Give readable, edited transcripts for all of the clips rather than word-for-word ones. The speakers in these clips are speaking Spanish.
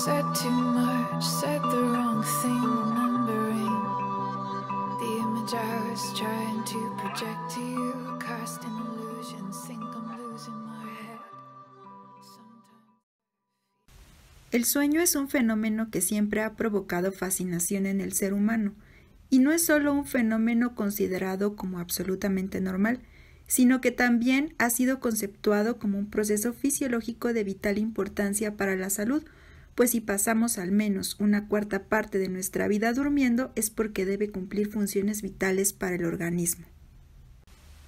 said too much, said the wrong thing, remembering the image I was trying to project to you, cast an illusion, think I'm losing my head. El sueño es un fenómeno que siempre ha provocado fascinación en el ser humano, y no es solo un fenómeno considerado como absolutamente normal, sino que también ha sido conceptuado como un proceso fisiológico de vital importancia para la salud, pues si pasamos al menos una cuarta parte de nuestra vida durmiendo es porque debe cumplir funciones vitales para el organismo.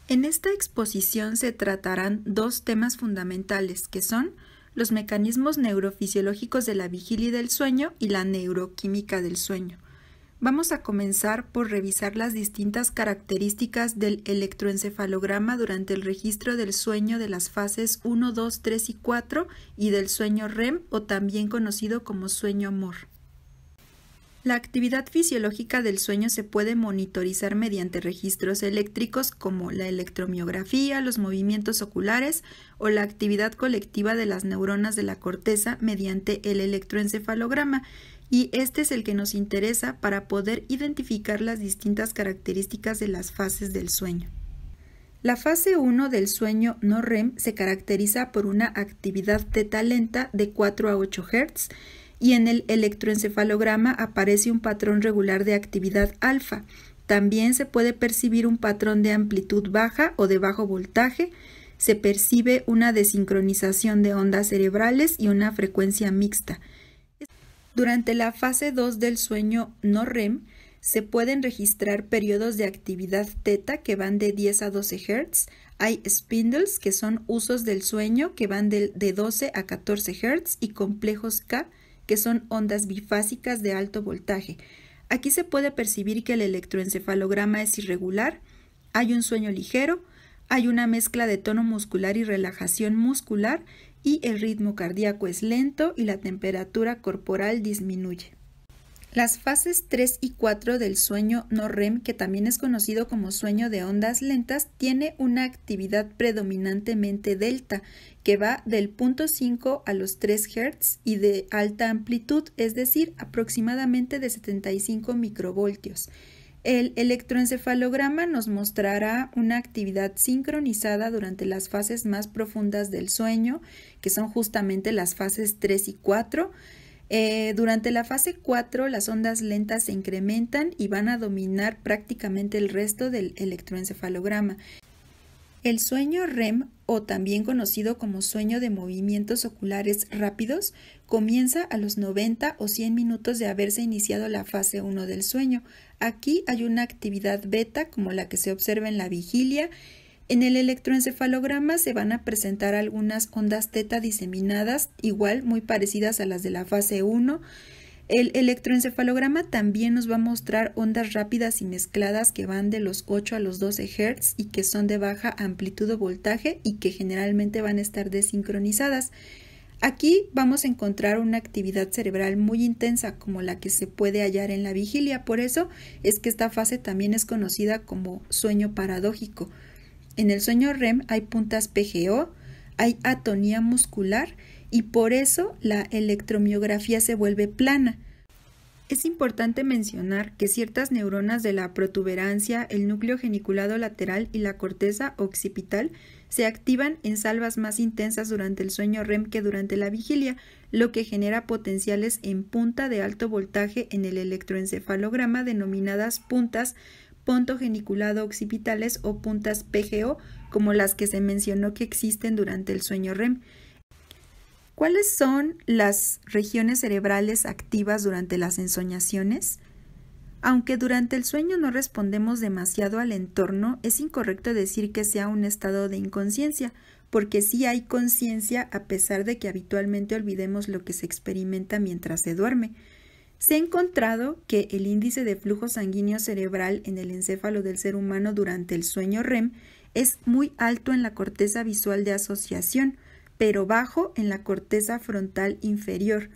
En esta exposición se tratarán dos temas fundamentales, que son los mecanismos neurofisiológicos de la vigilia y del sueño y la neuroquímica del sueño. Vamos a comenzar por revisar las distintas características del electroencefalograma durante el registro del sueño de las fases 1, 2, 3 y 4 y del sueño REM o también conocido como sueño MOR. La actividad fisiológica del sueño se puede monitorizar mediante registros eléctricos como la electromiografía, los movimientos oculares o la actividad colectiva de las neuronas de la corteza mediante el electroencefalograma, y este es el que nos interesa para poder identificar las distintas características de las fases del sueño. La fase 1 del sueño no REM se caracteriza por una actividad teta lenta de 4 a 8 Hz y en el electroencefalograma aparece un patrón regular de actividad alfa. También se puede percibir un patrón de amplitud baja o de bajo voltaje, se percibe una desincronización de ondas cerebrales y una frecuencia mixta. Durante la fase 2 del sueño no REM se pueden registrar periodos de actividad teta que van de 10 a 12 Hz. Hay spindles, que son usos del sueño, que van de 12 a 14 Hz, y complejos K, que son ondas bifásicas de alto voltaje. Aquí se puede percibir que el electroencefalograma es irregular, hay un sueño ligero, hay una mezcla de tono muscular y relajación muscular, y el ritmo cardíaco es lento y la temperatura corporal disminuye. Las fases 3 y 4 del sueño no REM, que también es conocido como sueño de ondas lentas, tiene una actividad predominantemente delta, que va del 0.5 a los 3 Hz y de alta amplitud, es decir, aproximadamente de 75 microvoltios. El electroencefalograma nos mostrará una actividad sincronizada durante las fases más profundas del sueño, que son justamente las fases 3 y 4. Durante la fase 4 las ondas lentas se incrementan y van a dominar prácticamente el resto del electroencefalograma. El sueño REM, o también conocido como sueño de movimientos oculares rápidos, comienza a los 90 o 100 minutos de haberse iniciado la fase 1 del sueño. Aquí hay una actividad beta como la que se observa en la vigilia. En el electroencefalograma se van a presentar algunas ondas teta diseminadas, igual muy parecidas a las de la fase 1. El electroencefalograma también nos va a mostrar ondas rápidas y mezcladas que van de los 8 a los 12 Hz y que son de baja amplitud o voltaje y que generalmente van a estar desincronizadas. Aquí vamos a encontrar una actividad cerebral muy intensa como la que se puede hallar en la vigilia, por eso es que esta fase también es conocida como sueño paradójico. En el sueño REM hay puntas PGO, hay atonía muscular y por eso la electromiografía se vuelve plana. Es importante mencionar que ciertas neuronas de la protuberancia, el núcleo geniculado lateral y la corteza occipital se activan en salvas más intensas durante el sueño REM que durante la vigilia, lo que genera potenciales en punta de alto voltaje en el electroencefalograma denominadas puntas pontogeniculado occipitales o puntas PGO, como las que se mencionó que existen durante el sueño REM. ¿Cuáles son las regiones cerebrales activas durante las ensoñaciones? Aunque durante el sueño no respondemos demasiado al entorno, es incorrecto decir que sea un estado de inconsciencia, porque sí hay conciencia a pesar de que habitualmente olvidemos lo que se experimenta mientras se duerme. Se ha encontrado que el índice de flujo sanguíneo cerebral en el encéfalo del ser humano durante el sueño REM es muy alto en la corteza visual de asociación, pero bajo en la corteza frontal inferior.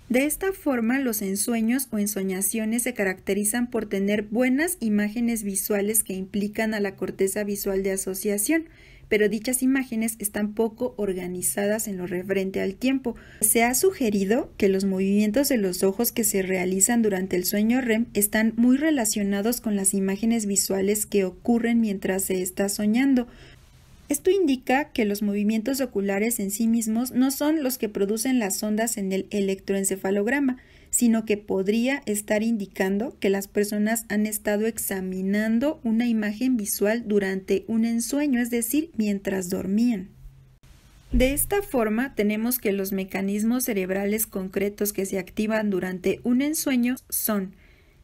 De esta forma, los ensueños o ensoñaciones se caracterizan por tener buenas imágenes visuales que implican a la corteza visual de asociación, pero dichas imágenes están poco organizadas en lo referente al tiempo. Se ha sugerido que los movimientos de los ojos que se realizan durante el sueño REM están muy relacionados con las imágenes visuales que ocurren mientras se está soñando. Esto indica que los movimientos oculares en sí mismos no son los que producen las ondas en el electroencefalograma, sino que podría estar indicando que las personas han estado examinando una imagen visual durante un ensueño, es decir, mientras dormían. De esta forma, tenemos que los mecanismos cerebrales concretos que se activan durante un ensueño son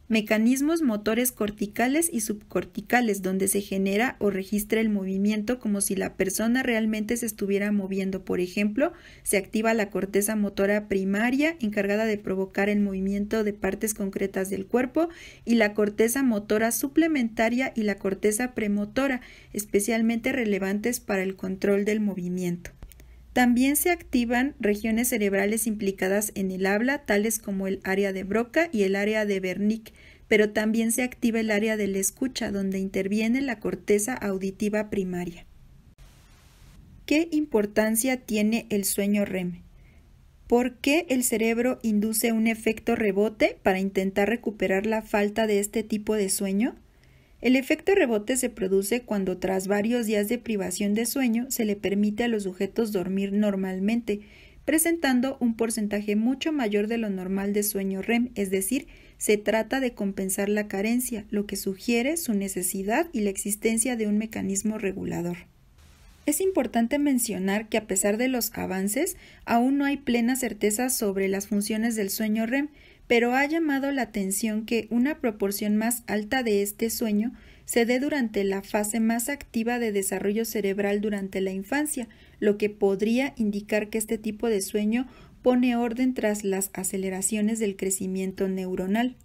mecanismos motores corticales y subcorticales, donde se genera o registra el movimiento como si la persona realmente se estuviera moviendo. Por ejemplo, se activa la corteza motora primaria, encargada de provocar el movimiento de partes concretas del cuerpo, y la corteza motora suplementaria y la corteza premotora, especialmente relevantes para el control del movimiento. También se activan regiones cerebrales implicadas en el habla, tales como el área de Broca y el área de Wernicke, pero también se activa el área de la escucha, donde interviene la corteza auditiva primaria. ¿Qué importancia tiene el sueño REM? ¿Por qué el cerebro induce un efecto rebote para intentar recuperar la falta de este tipo de sueño? El efecto rebote se produce cuando tras varios días de privación de sueño se le permite a los sujetos dormir normalmente, presentando un porcentaje mucho mayor de lo normal de sueño REM, es decir, se trata de compensar la carencia, lo que sugiere su necesidad y la existencia de un mecanismo regulador. Es importante mencionar que a pesar de los avances, aún no hay plena certeza sobre las funciones del sueño REM, pero ha llamado la atención que una proporción más alta de este sueño se dé durante la fase más activa de desarrollo cerebral durante la infancia, lo que podría indicar que este tipo de sueño pone orden tras las aceleraciones del crecimiento neuronal.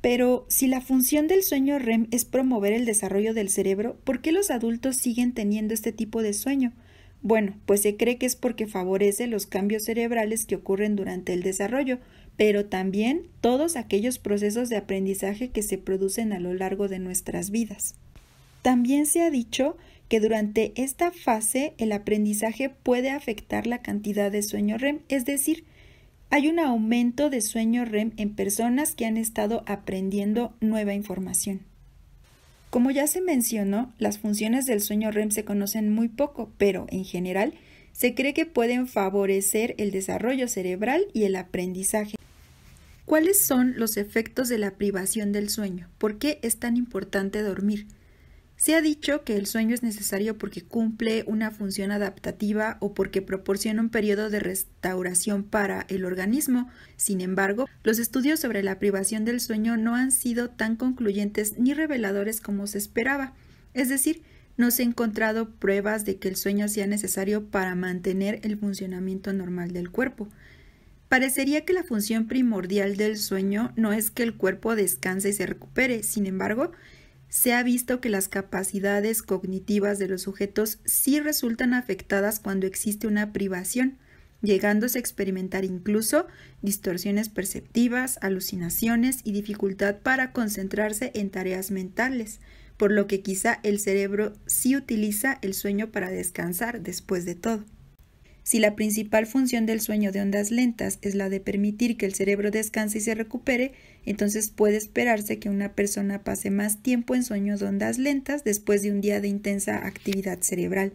Pero si la función del sueño REM es promover el desarrollo del cerebro, ¿por qué los adultos siguen teniendo este tipo de sueño? Bueno, pues se cree que es porque favorece los cambios cerebrales que ocurren durante el desarrollo, pero también todos aquellos procesos de aprendizaje que se producen a lo largo de nuestras vidas. También se ha dicho que durante esta fase el aprendizaje puede afectar la cantidad de sueño REM, es decir, hay un aumento de sueño REM en personas que han estado aprendiendo nueva información. Como ya se mencionó, las funciones del sueño REM se conocen muy poco, pero en general se cree que pueden favorecer el desarrollo cerebral y el aprendizaje. ¿Cuáles son los efectos de la privación del sueño? ¿Por qué es tan importante dormir? Se ha dicho que el sueño es necesario porque cumple una función adaptativa o porque proporciona un periodo de restauración para el organismo. Sin embargo, los estudios sobre la privación del sueño no han sido tan concluyentes ni reveladores como se esperaba. Es decir, no se han encontrado pruebas de que el sueño sea necesario para mantener el funcionamiento normal del cuerpo. Parecería que la función primordial del sueño no es que el cuerpo descanse y se recupere. Sin embargo, se ha visto que las capacidades cognitivas de los sujetos sí resultan afectadas cuando existe una privación, llegándose a experimentar incluso distorsiones perceptivas, alucinaciones y dificultad para concentrarse en tareas mentales, por lo que quizá el cerebro sí utiliza el sueño para descansar después de todo. Si la principal función del sueño de ondas lentas es la de permitir que el cerebro descanse y se recupere, entonces puede esperarse que una persona pase más tiempo en sueños de ondas lentas después de un día de intensa actividad cerebral.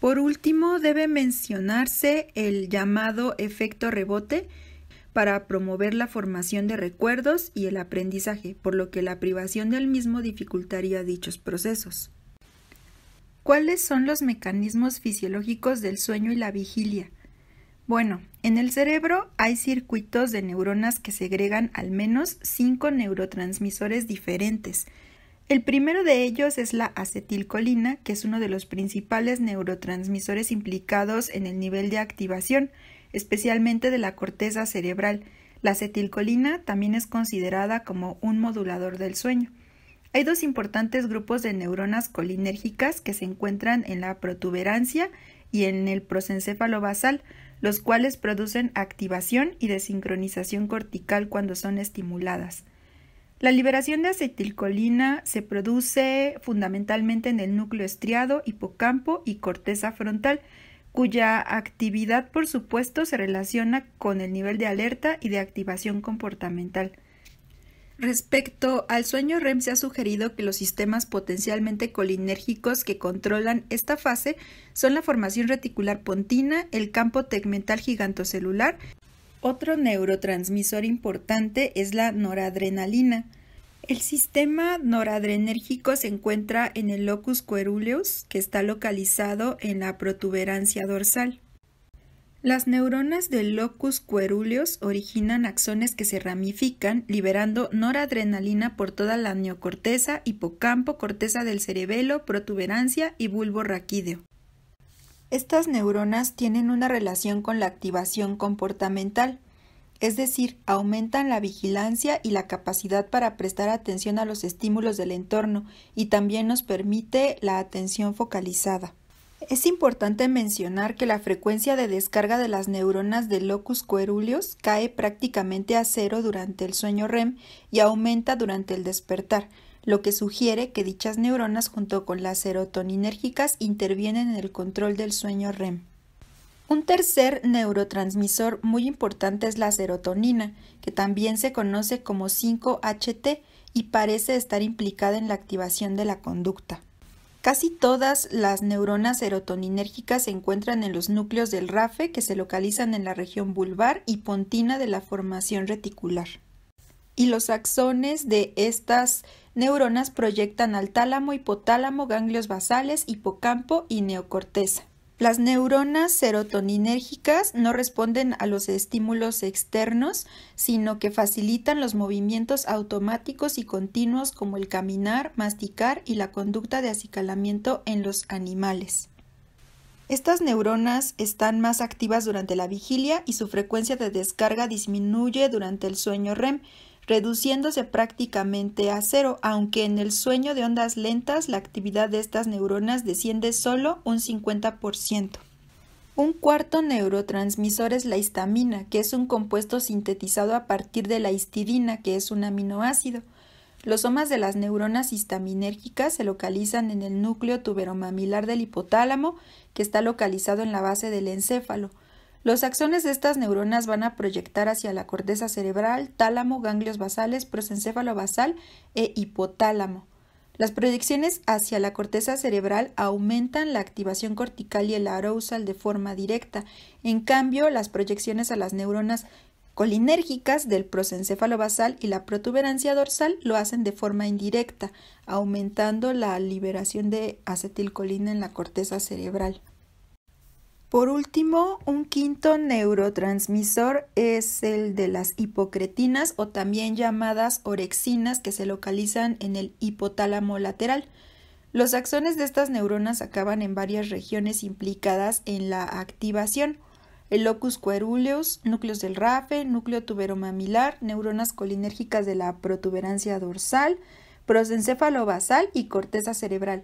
Por último, debe mencionarse el llamado efecto rebote para promover la formación de recuerdos y el aprendizaje, por lo que la privación del mismo dificultaría dichos procesos. ¿Cuáles son los mecanismos fisiológicos del sueño y la vigilia? Bueno, en el cerebro hay circuitos de neuronas que segregan al menos 5 neurotransmisores diferentes. El primero de ellos es la acetilcolina, que es uno de los principales neurotransmisores implicados en el nivel de activación, especialmente de la corteza cerebral. La acetilcolina también es considerada como un modulador del sueño. Hay dos importantes grupos de neuronas colinérgicas que se encuentran en la protuberancia y en el prosencéfalo basal, los cuales producen activación y desincronización cortical cuando son estimuladas. La liberación de acetilcolina se produce fundamentalmente en el núcleo estriado, hipocampo y corteza frontal, cuya actividad, por supuesto, se relaciona con el nivel de alerta y de activación comportamental. Respecto al sueño REM, se ha sugerido que los sistemas potencialmente colinérgicos que controlan esta fase son la formación reticular pontina, el campo tegmental gigantocelular. Otro neurotransmisor importante es la noradrenalina. El sistema noradrenérgico se encuentra en el locus coeruleus, que está localizado en la protuberancia dorsal. Las neuronas del locus coeruleus originan axones que se ramifican, liberando noradrenalina por toda la neocorteza, hipocampo, corteza del cerebelo, protuberancia y bulbo raquídeo. Estas neuronas tienen una relación con la activación comportamental, es decir, aumentan la vigilancia y la capacidad para prestar atención a los estímulos del entorno y también nos permite la atención focalizada. Es importante mencionar que la frecuencia de descarga de las neuronas del locus coeruleus cae prácticamente a cero durante el sueño REM y aumenta durante el despertar, lo que sugiere que dichas neuronas junto con las serotoninérgicas intervienen en el control del sueño REM. Un tercer neurotransmisor muy importante es la serotonina, que también se conoce como 5-HT y parece estar implicada en la activación de la conducta. Casi todas las neuronas serotoninérgicas se encuentran en los núcleos del RAFE, que se localizan en la región vulvar y pontina de la formación reticular. Y los axones de estas neuronas proyectan al tálamo, hipotálamo, ganglios basales, hipocampo y neocorteza. Las neuronas serotoninérgicas no responden a los estímulos externos, sino que facilitan los movimientos automáticos y continuos como el caminar, masticar y la conducta de acicalamiento en los animales. Estas neuronas están más activas durante la vigilia y su frecuencia de descarga disminuye durante el sueño REM, reduciéndose prácticamente a cero, aunque en el sueño de ondas lentas la actividad de estas neuronas desciende solo un 50%. Un cuarto neurotransmisor es la histamina, que es un compuesto sintetizado a partir de la histidina, que es un aminoácido. Los somas de las neuronas histaminérgicas se localizan en el núcleo tuberomamilar del hipotálamo, que está localizado en la base del encéfalo. Los axones de estas neuronas van a proyectar hacia la corteza cerebral, tálamo, ganglios basales, prosencéfalo basal e hipotálamo. Las proyecciones hacia la corteza cerebral aumentan la activación cortical y el arousal de forma directa. En cambio, las proyecciones a las neuronas colinérgicas del prosencéfalo basal y la protuberancia dorsal lo hacen de forma indirecta, aumentando la liberación de acetilcolina en la corteza cerebral. Por último, un quinto neurotransmisor es el de las hipocretinas o también llamadas orexinas, que se localizan en el hipotálamo lateral. Los axones de estas neuronas acaban en varias regiones implicadas en la activación: el locus coeruleus, núcleos del RAFE, núcleo tuberomamilar, neuronas colinérgicas de la protuberancia dorsal, prosencéfalo basal y corteza cerebral.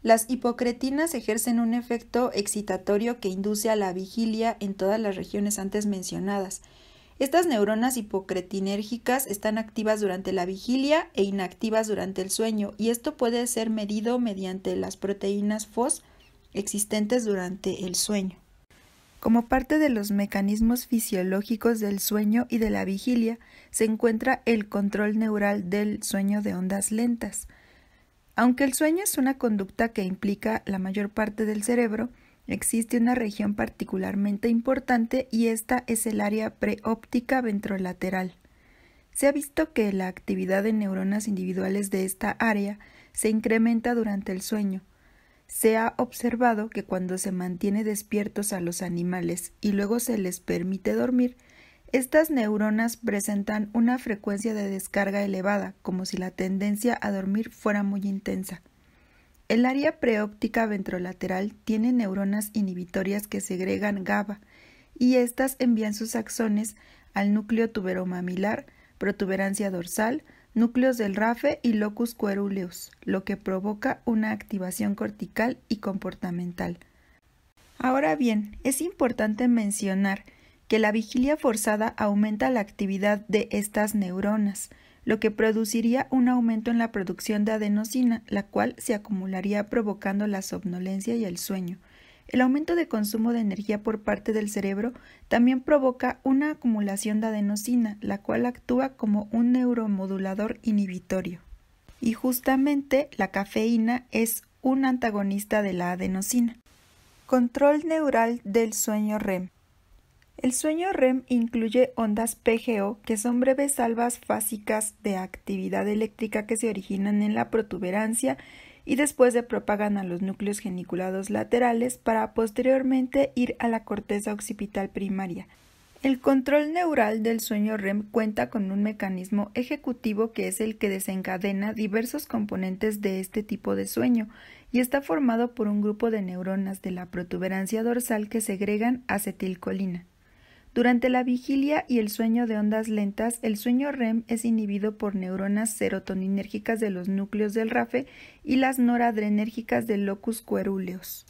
Las hipocretinas ejercen un efecto excitatorio que induce a la vigilia en todas las regiones antes mencionadas. Estas neuronas hipocretinérgicas están activas durante la vigilia e inactivas durante el sueño, y esto puede ser medido mediante las proteínas FOS existentes durante el sueño. Como parte de los mecanismos fisiológicos del sueño y de la vigilia, se encuentra el control neural del sueño de ondas lentas. Aunque el sueño es una conducta que implica la mayor parte del cerebro, existe una región particularmente importante y esta es el área preóptica ventrolateral. Se ha visto que la actividad de neuronas individuales de esta área se incrementa durante el sueño. Se ha observado que cuando se mantiene despiertos a los animales y luego se les permite dormir, estas neuronas presentan una frecuencia de descarga elevada, como si la tendencia a dormir fuera muy intensa. El área preóptica ventrolateral tiene neuronas inhibitorias que segregan GABA, y estas envían sus axones al núcleo tuberomamilar, protuberancia dorsal, núcleos del RAFE y locus coeruleus, lo que provoca una activación cortical y comportamental. Ahora bien, es importante mencionar que la vigilia forzada aumenta la actividad de estas neuronas. lo que produciría un aumento en la producción de adenosina, la cual se acumularía provocando la somnolencia y el sueño. El aumento de consumo de energía por parte del cerebro también provoca una acumulación de adenosina, la cual actúa como un neuromodulador inhibitorio. Y justamente la cafeína es un antagonista de la adenosina. Control neural del sueño REM. El sueño REM incluye ondas PGO, que son breves salvas fásicas de actividad eléctrica que se originan en la protuberancia y después se propagan a los núcleos geniculados laterales para posteriormente ir a la corteza occipital primaria. El control neural del sueño REM cuenta con un mecanismo ejecutivo que es el que desencadena diversos componentes de este tipo de sueño y está formado por un grupo de neuronas de la protuberancia dorsal que segregan acetilcolina. Durante la vigilia y el sueño de ondas lentas, el sueño REM es inhibido por neuronas serotoninérgicas de los núcleos del RAFE y las noradrenérgicas del locus coeruleus.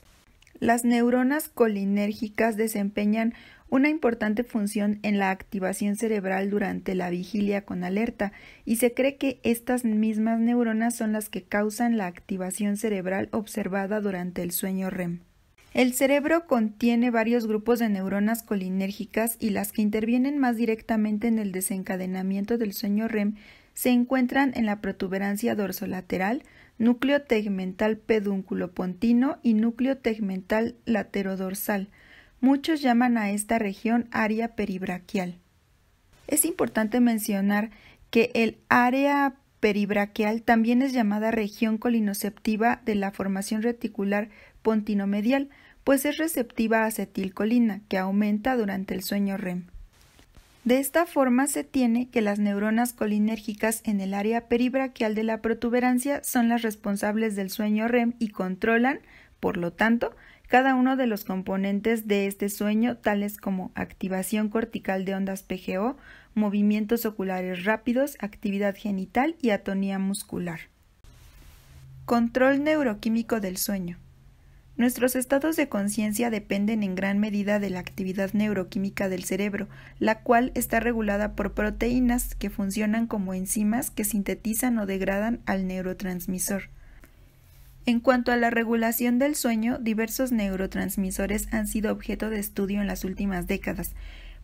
Las neuronas colinérgicas desempeñan una importante función en la activación cerebral durante la vigilia con alerta, y se cree que estas mismas neuronas son las que causan la activación cerebral observada durante el sueño REM. El cerebro contiene varios grupos de neuronas colinérgicas y las que intervienen más directamente en el desencadenamiento del sueño REM se encuentran en la protuberancia dorsolateral, núcleo tegmental pedúnculo-pontino y núcleo tegmental laterodorsal. Muchos llaman a esta región área peribraquial. Es importante mencionar que el área peribraquial también es llamada región colinoceptiva de la formación reticular pontinomedial, pues es receptiva a acetilcolina, que aumenta durante el sueño REM. De esta forma se tiene que las neuronas colinérgicas en el área peribraquial de la protuberancia son las responsables del sueño REM y controlan, por lo tanto, cada uno de los componentes de este sueño, tales como activación cortical de ondas PGO, movimientos oculares rápidos, actividad genital y atonía muscular. Control neuroquímico del sueño. Nuestros estados de conciencia dependen en gran medida de la actividad neuroquímica del cerebro, la cual está regulada por proteínas que funcionan como enzimas que sintetizan o degradan al neurotransmisor. En cuanto a la regulación del sueño, diversos neurotransmisores han sido objeto de estudio en las últimas décadas.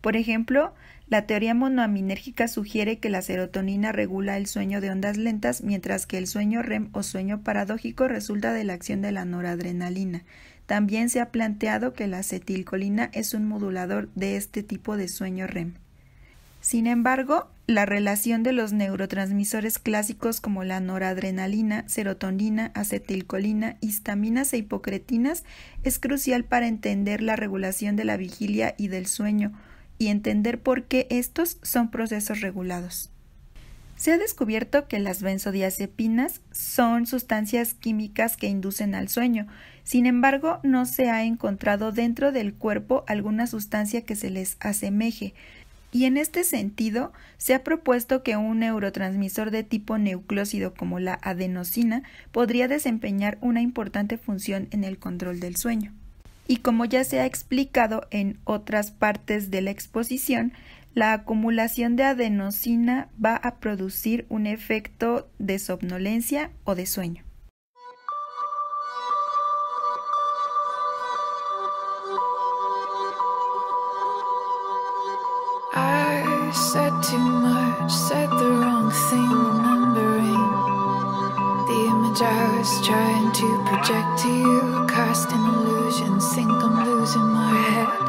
Por ejemplo, la teoría monoaminérgica sugiere que la serotonina regula el sueño de ondas lentas, mientras que el sueño REM o sueño paradójico resulta de la acción de la noradrenalina. También se ha planteado que la acetilcolina es un modulador de este tipo de sueño REM. Sin embargo, la relación de los neurotransmisores clásicos como la noradrenalina, serotonina, acetilcolina, histaminas e hipocretinas es crucial para entender la regulación de la vigilia y del sueño, y entender por qué estos son procesos regulados. Se ha descubierto que las benzodiazepinas son sustancias químicas que inducen al sueño. Sin embargo, no se ha encontrado dentro del cuerpo alguna sustancia que se les asemeje, y en este sentido se ha propuesto que un neurotransmisor de tipo nucleósido como la adenosina podría desempeñar una importante función en el control del sueño. Y como ya se ha explicado en otras partes de la exposición, la acumulación de adenosina va a producir un efecto de somnolencia o de sueño. I said too much, said the wrong thing, remembering the image I was trying to project to you, cast an illusion, think I'm losing my head.